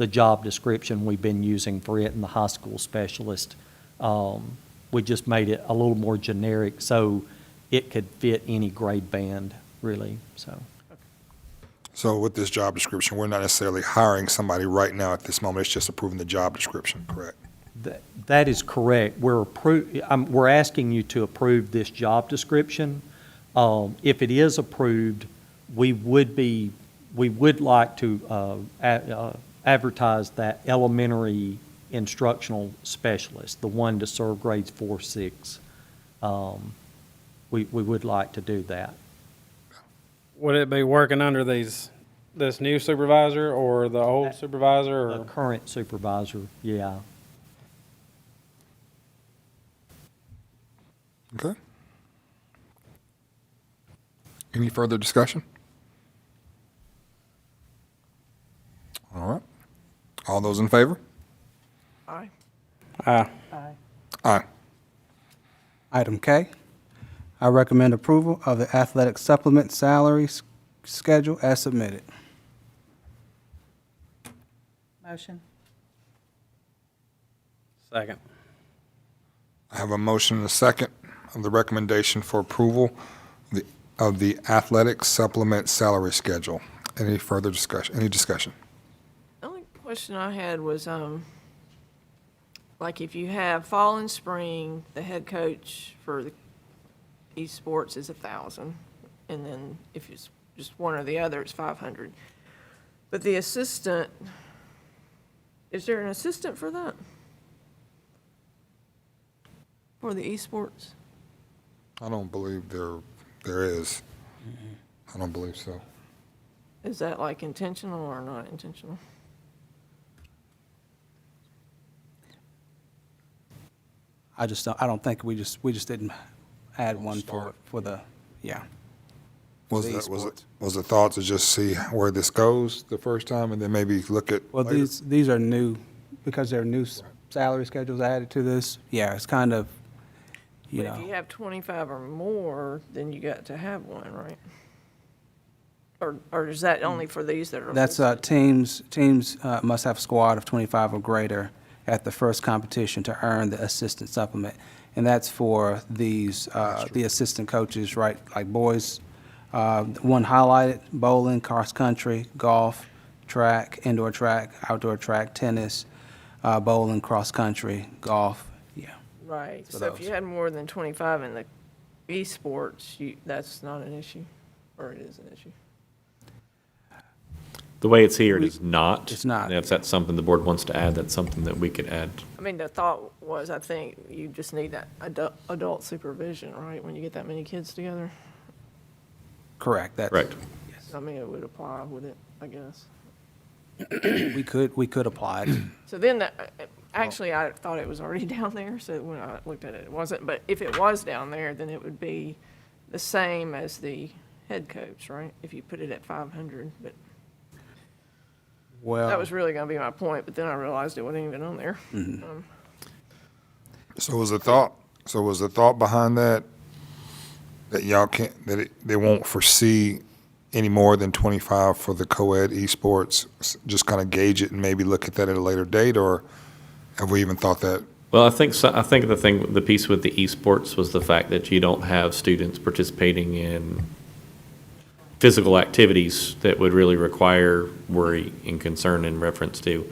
job description we've been using for it and the high school specialist. We just made it a little more generic so it could fit any grade band, really. So with this job description, we're not necessarily hiring somebody right now at this moment. It's just approving the job description, correct? That is correct. We're asking you to approve this job description. If it is approved, we would like to advertise that elementary instructional specialist, the one to serve grades 4, 6. We would like to do that. Would it be working under this new supervisor or the old supervisor? The current supervisor, yeah. Okay. Any further discussion? All right. All those in favor? Aye. Aye. Aye. Item K, I recommend approval of the athletic supplement salary schedule as submitted. Motion. Second. I have a motion and a second of the recommendation for approval of the athletic supplement salary schedule. Any further discussion? Any discussion? The only question I had was, like if you have fall and spring, the head coach for the esports is 1,000, and then if it's just one or the other, it's 500. But the assistant, is there an assistant for that? For the esports? I don't believe there is. I don't believe so. Is that like intentional or not intentional? I don't think we just didn't add one for the, yeah. Was The the thought to just see where this goes the first time and then maybe look at Well, later? these are new, because there are new salary schedules added to this. Yeah, it's kind of, But if you have 25 or more, then you got to have one, right? Or is that only for these that are? That's teams must have a squad of 25 or greater at the first competition to earn the assistant supplement. And that's for these, the assistant coaches, right, like boys, one highlighted, bowling, cross country, golf, track, indoor track, outdoor track, tennis, bowling, cross country, golf, yeah. Right, For so if those. you had more than 25 in the esports, that's not an issue, or it is an issue? The way it's here, it is not. It's not. If that's something the board wants to add, that's something that we could add. I mean, the thought was, I think you just need that adult supervision, right, when you get that many kids together? Correct, that's. Correct. I mean, it would apply with it, I guess. We could apply it. So then, actually, I thought it was already down there, so when I looked at it, it wasn't. But if it was down there, then it would be the same as the head coach, right? If you put it at 500, but Well. that was really going to be my point, but then I realized it wasn't even on there. So was the thought behind that y'all can't, they won't foresee any more than 25 for the co-ed esports, just kind of gauge it and maybe look at that at a later date, or have we even thought that? Well, I think the piece with the esports was the fact that you don't have students participating in physical activities that would really require worry and concern in reference to.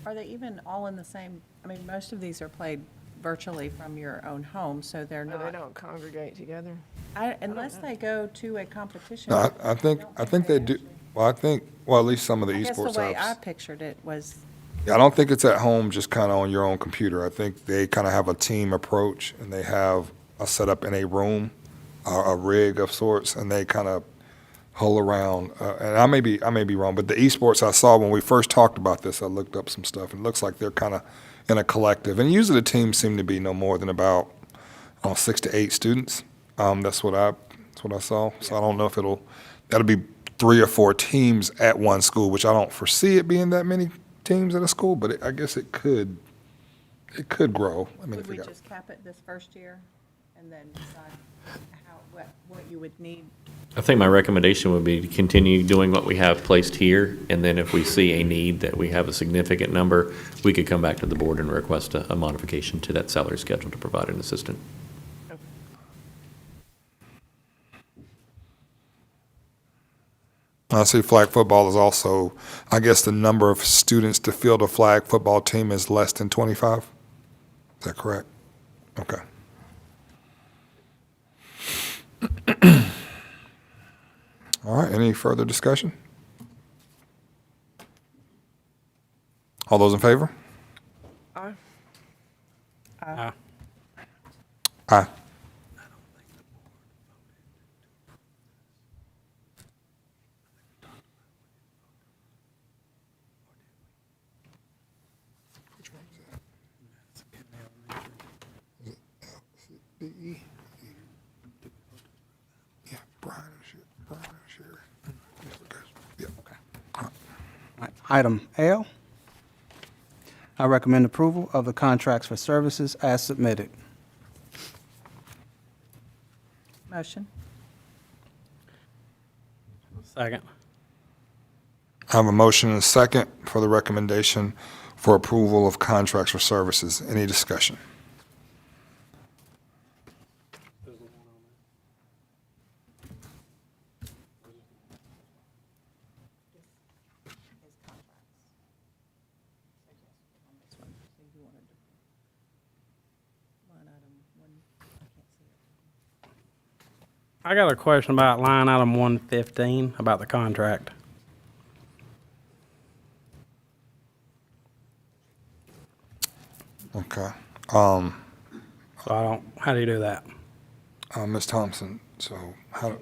Are they even all in the same, I mean, most of these are played virtually from your own home, so they're No, they not, don't congregate together. unless they go to a competition. No, I think they do, well, at least some of the I guess the esports way I have. pictured it was, Yeah, I don't think it's at home, just kind of on your own computer. I think they kind of have a team approach, and they have a setup in a room, a rig of sorts, and they kind of hull around. And I may be wrong, but the esports I saw when we first talked about this, I looked up some stuff, and it looks like they're kind of in a collective. And usually the teams seem to be no more than about 6 to 8 students. That's what I saw. So I don't know if that'll be 3 or 4 teams at one school, which I don't foresee it being that many teams at a school, but I guess it could grow. I mean, would if we we got, just cap it this first year and then decide what you would need? I think my recommendation would be to continue doing what we have placed here, and then if we see a need that we have a significant number, we could come back to the board and request a modification to that salary schedule to provide an assistant. I see flag football is also, I guess the number of students to field a flag football team is less than 25? Is that correct? Okay. All right, any further discussion? All those in favor? Aye. Aye. Yeah, Brian and Sherry. Yeah. Item L, I recommend approval of the contracts for services as submitted. Motion? Second. I have a motion and a second for the recommendation for approval of contracts for services. Any discussion? I got a question about line item 115, about the contract. Okay. So how do you do that? Ms. Thompson, so how,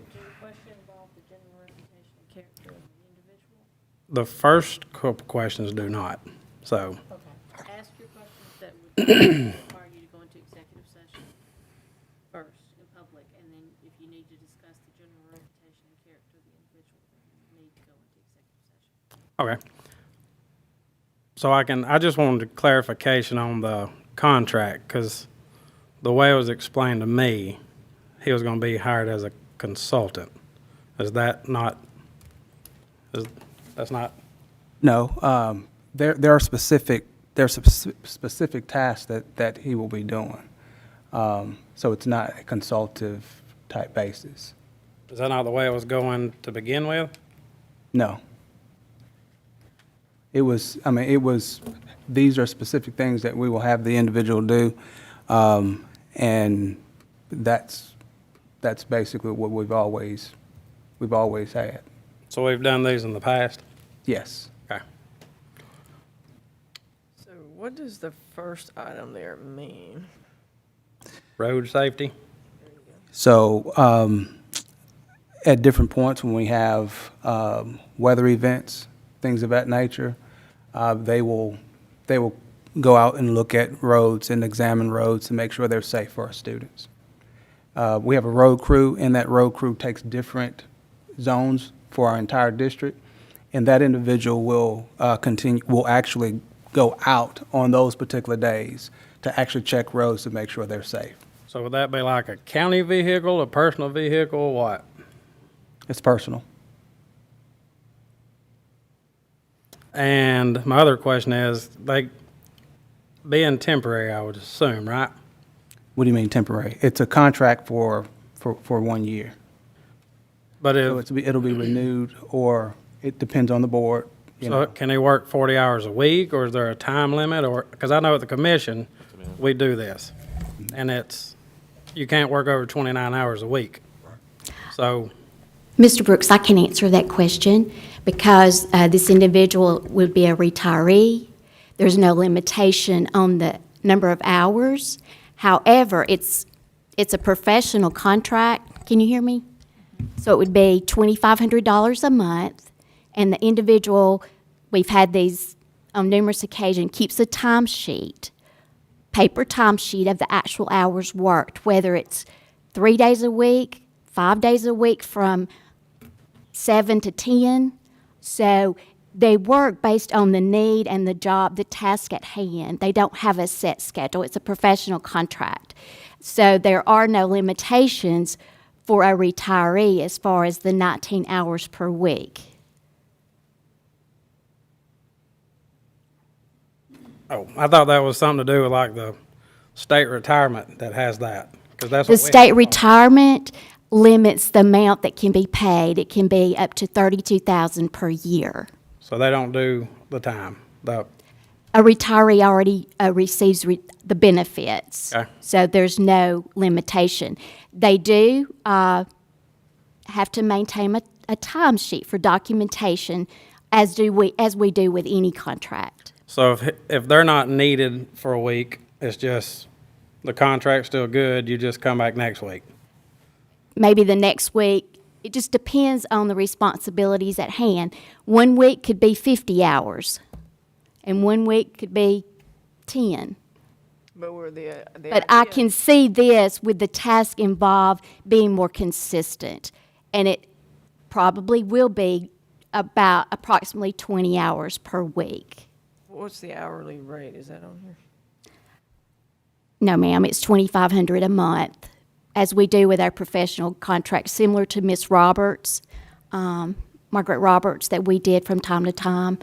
The first couple questions do not, so. Ask your questions that would require you to go into executive session first in public, and then if you need to discuss the general reputation and character of the individual, then you need to go into executive session. Okay. So I just wanted clarification on the contract, because the way it was explained to me, he was going to be hired as a consultant. Is that not, that's not, No, there are specific tasks that he will be doing. So it's not a consultative type basis. is that not the way it was going to begin with? No. It was, these are specific things that we will have the individual do. And that's basically what we've always had. So we've done these in the past? Yes. Okay. So what does the first item there mean? Road safety? So at different points when we have weather events, things of that nature, they will go out and look at roads and examine roads to make sure they're safe for our students. We have a road crew, and that road crew takes different zones for our entire district, and that individual will actually go out on those particular days to actually check roads to make sure they're safe. So would that be like a county vehicle, a personal vehicle, what? It's personal. And my other question is, they being temporary, I would assume, right? What do you mean temporary? It's a contract for 1 year. But So if, it'll be renewed, or it depends on the board, you so know. can he work 40 hours a week, or is there a time limit? Or, because I know at the commission, we do this, and it's, you can't work over 29 hours a week. So, Mr. Brooks, I can answer that question because this individual would be a retiree. There's no limitation on the number of hours. However, it's a professional contract. Can you hear me? So it would be $2,500 a month, and the individual, we've had these on numerous occasions, keeps a timesheet, paper timesheet of the actual hours worked, whether it's 3 days a week, 5 days a week from 7 to 10. So they work based on the need and the job, the task at hand. They don't have a set schedule. It's a professional contract. So there are no limitations for a retiree as far as the 19 hours per week. oh, I thought that was something to do with like the state retirement that has that, because that's The what we state have. retirement limits the amount that can be paid. It can be up to $32,000 per year. So they don't do the time, the, A retiree already receives the benefits. Okay. So there's no limitation. They do have to maintain a timesheet for documentation, as we do with any contract. so if they're not needed for a week, it's just, the contract's still good, you just come back next week. Maybe the next week, it just depends on the responsibilities at hand. 1 week could be 50 hours, and 1 week could be 10. But we're the But I idea- can see this with the task involved being more consistent, and it probably will be about approximately 20 hours per week. What's the hourly rate? Is that on here? No, ma'am, it's $2,500 a month, as we do with our professional contract, similar to Miss Roberts, Margaret Roberts, that we did from time to time.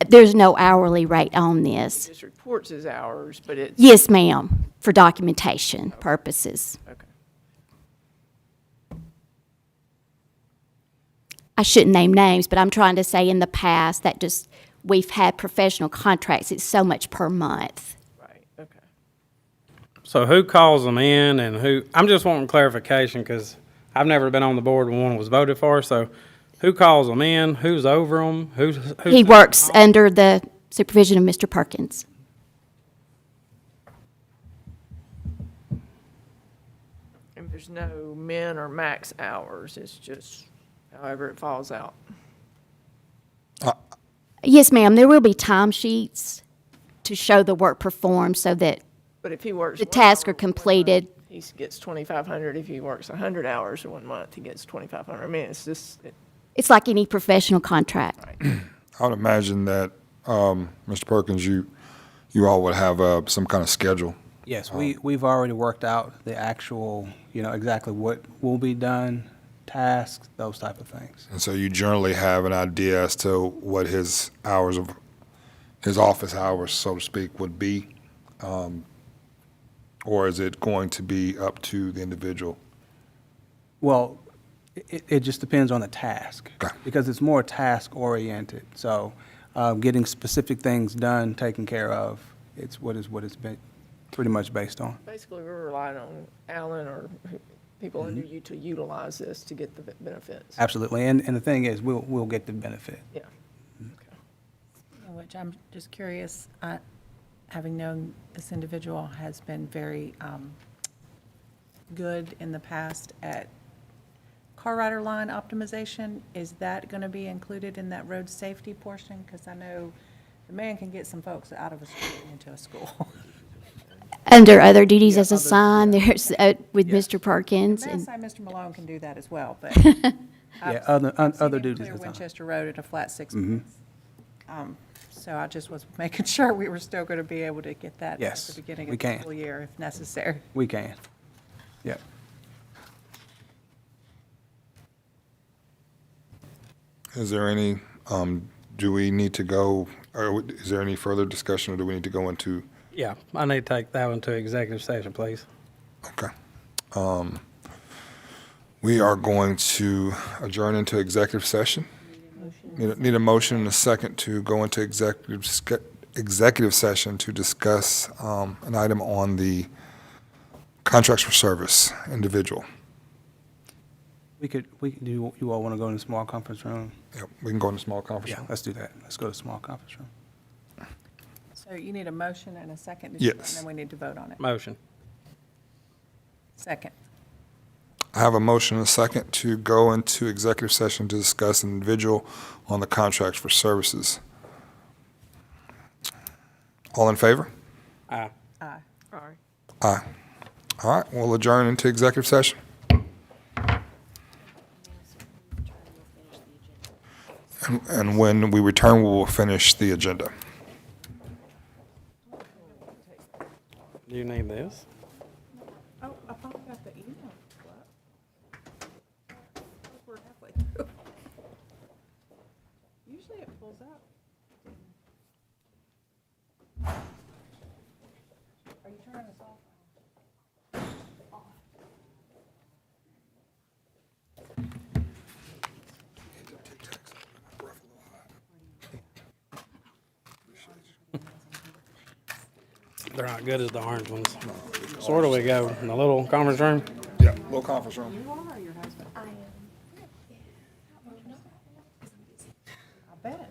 There's no hourly rate on this. Just reports as hours, but it's. Yes, ma'am, for documentation purposes. Okay. I shouldn't name names, but I'm trying to say in the past that just, we've had professional contracts, it's so much per month. Right, okay. So who calls them in and who, I'm just wanting clarification because I've never been on the board when one was voted for, so who calls them in, who's over them, who's? He works under the supervision of Mr. Perkins. And there's no min or max hours, it's just however it falls out. Yes, ma'am, there will be timesheets to show the work performed so that But if he works. the 1 tasks hour are completed. He gets 2,500. If he works 100 hours in 1 month, he gets 2,500. I mean, it's just, It's like any professional contract. I would imagine that, Mr. Perkins, you all would have some kind of schedule. Yes, we've already worked out the actual, exactly what will be done, tasks, those type of things. And so you generally have an idea as to what his hours of, his office hours, so to speak, would be? Or is it going to be up to the individual? Well, it just depends on the task. Okay. Because it's more task-oriented. So getting specific things done, taken care of, it's what it's been pretty much based on. basically, we're relying on Alan or people under you to utilize this to get the benefits. Absolutely. And the thing is, we'll get the benefit. Yeah. Which I'm just curious, having known this individual has been very good in the past at car rider line optimization. Is that going to be included in that road safety portion? Because I know the man can get some folks out of a school into a school. Under other duties as assigned, there's, with Mr. Perkins. May I and- say Mr. Malone can do that as well, but. Yeah, other duties Clear as well. Winchester Road at a flat 6 minutes. So I just was making sure we were still going to be able to get that at Yes, the beginning we of the can. school year if necessary. We can. Yep. Is there any, do we need to go, or is there any further discussion, or do we need to go into? Yeah, I need to take that one to executive session, please. Okay. We are going to adjourn into executive session. Need a motion and a second to go into executive session to discuss an item on the contracts for service individual. We could, do you all want to go in a small conference room? Yep, we can go in a small conference Yeah, room. let's do that. Let's go to a small conference room. So you need a motion and a second? Yes. And then we need to vote on it. Motion. Second. I have a motion and a second to go into executive session to discuss an individual on the contracts for services. All in favor? Aye. Aye. Sorry. Aye. All right, we'll adjourn into executive session. And when we return, we will finish the agenda. Do you need this? Oh, I thought I got the email. We're halfway through. Usually it pulls out. Are you turning this off? They're not good as the orange ones. So where do we go? In the little conference room? Yeah, little conference room. You are or your husband? I bet.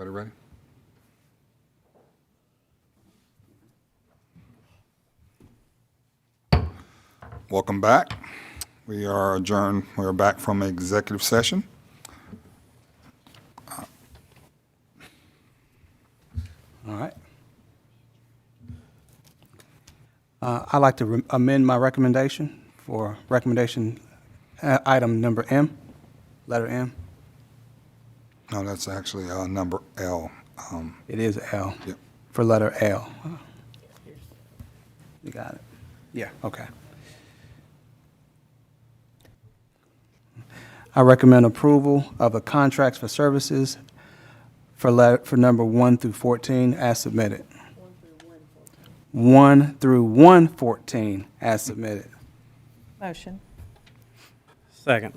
Everybody ready? Welcome back. We are adjourned. We are back from executive session. All right. I'd like to amend my recommendation for recommendation item number M, letter M. No, that's actually number L. It is L. Yep. For letter L. You got it? Yeah, okay. I recommend approval of the contracts for services for number 1 through 14 as submitted. 1 through 114 as submitted. Motion. Second.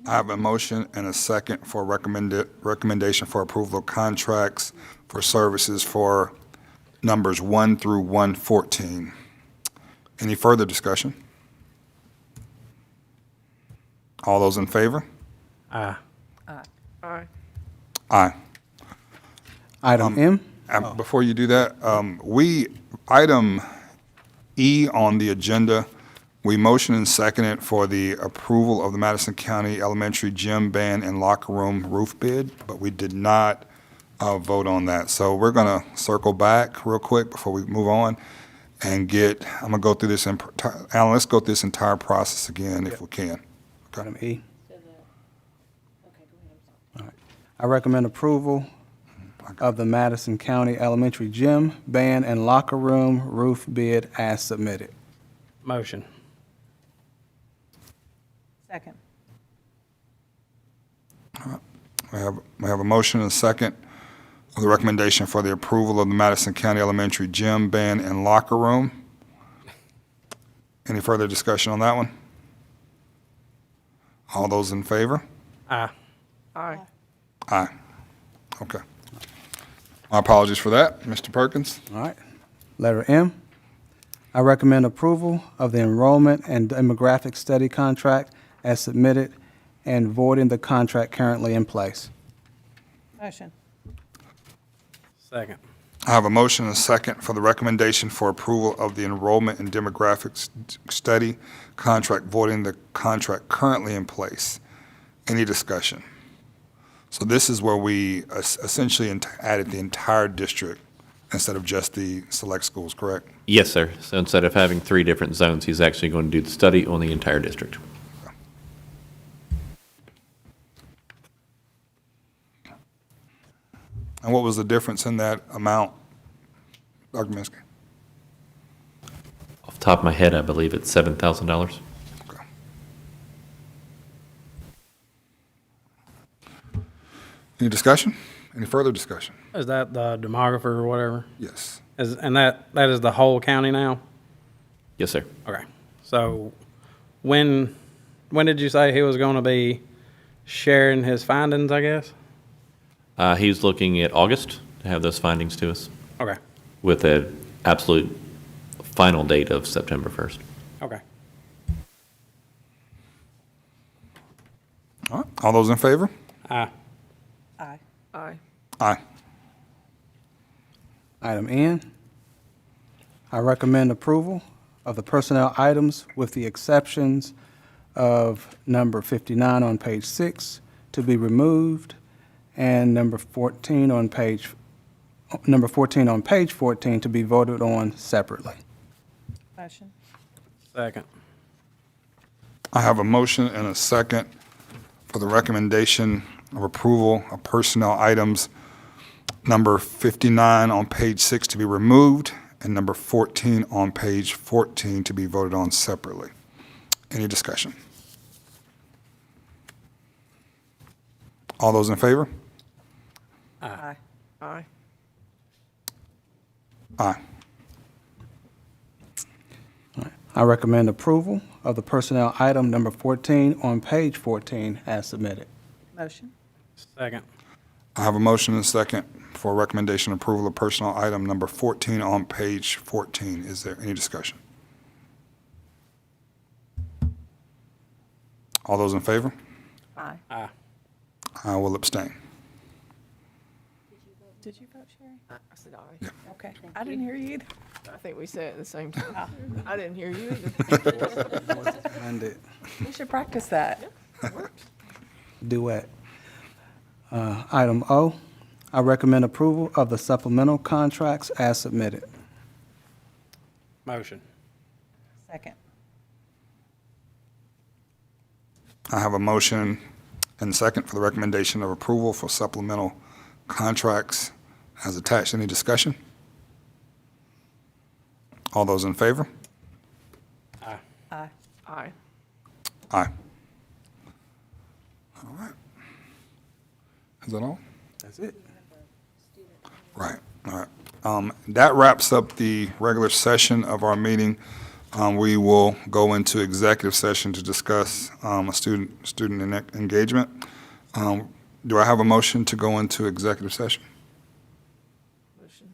I have a motion and a second for recommendation for approval of contracts for services for numbers 1 through 114. Any further discussion? All those in favor? Aye. Aye. Aye. Item M. Before you do that, item E on the agenda, we motioned and seconded for the approval of the Madison County Elementary Gym, Band, and Locker Room roof bid, but we did not vote on that. So we're going to circle back real quick before we move on and I'm going to go through this, Alan, let's go through this entire process again if we can. Okay. Item E. All right. I recommend approval of the Madison County Elementary Gym, Band, and Locker Room roof bid as submitted. Motion. Second. We have a motion and a second of the recommendation for the approval of the Madison County Elementary Gym, Band, and Locker Room. Any further discussion on that one? All those in favor? Aye. Aye. Aye. Okay. My apologies for that, Mr. Perkins. All right. Letter M. I recommend approval of the enrollment and demographic study contract as submitted and voiding the contract currently in place. Motion. Second. I have a motion and a second for the recommendation for approval of the enrollment and demographics study contract, voiding the contract currently in place. Any discussion? So this is where we essentially added the entire district instead of just the select schools, correct? Yes, sir. So instead of having 3 different zones, he's actually going to do the study on the entire district. And what was the difference in that amount, Dr. Minsky? Off the top of my head, I believe it's $7,000. Okay. Any discussion? Any further discussion? Is that the demographer or whatever? Yes. And that is the whole county now? Yes, sir. Okay. So when did you say he was going to be sharing his findings, I guess? He's looking at August to have those findings to us Okay. with an absolute final date of September 1st. Okay. All right. All those in favor? Aye. Aye. Aye. Aye. Item N. I recommend approval of the personnel items with the exceptions of number 59 on page 6 to be removed and number 14 on page 14 to be voted on separately. Motion. Second. I have a motion and a second for the recommendation of approval of personnel items number 59 on page 6 to be removed and number 14 on page 14 to be voted on separately. Any discussion? All those in favor? Aye. Aye. Aye. I recommend approval of the personnel item number 14 on page 14 as submitted. Motion. Second. I have a motion and a second for recommendation approval of personnel item number 14 on page 14. Is there any discussion? All those in favor? Aye. Aye. I will abstain. Did you vote, Sherry? I said aye. Okay. I didn't hear you either. I think we said it at the same time. I didn't hear you either. And it, We should practice that. duet. Item O, I recommend approval of the supplemental contracts as submitted. Motion. Second. I have a motion and second for the recommendation of approval for supplemental contracts as attached. Any discussion? All those in favor? Aye. Aye. Aye. Aye. All right. Is that all? That's it. Right, all right. That wraps up the regular session of our meeting. We will go into executive session to discuss a student engagement. Do I have a motion to go into executive session? Motion.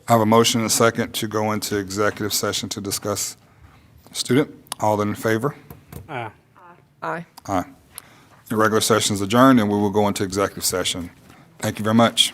I have a motion and a second to go into executive session to discuss student. All in favor? Aye. Aye. Aye. The regular session is adjourned, and we will go into executive session. Thank you very much.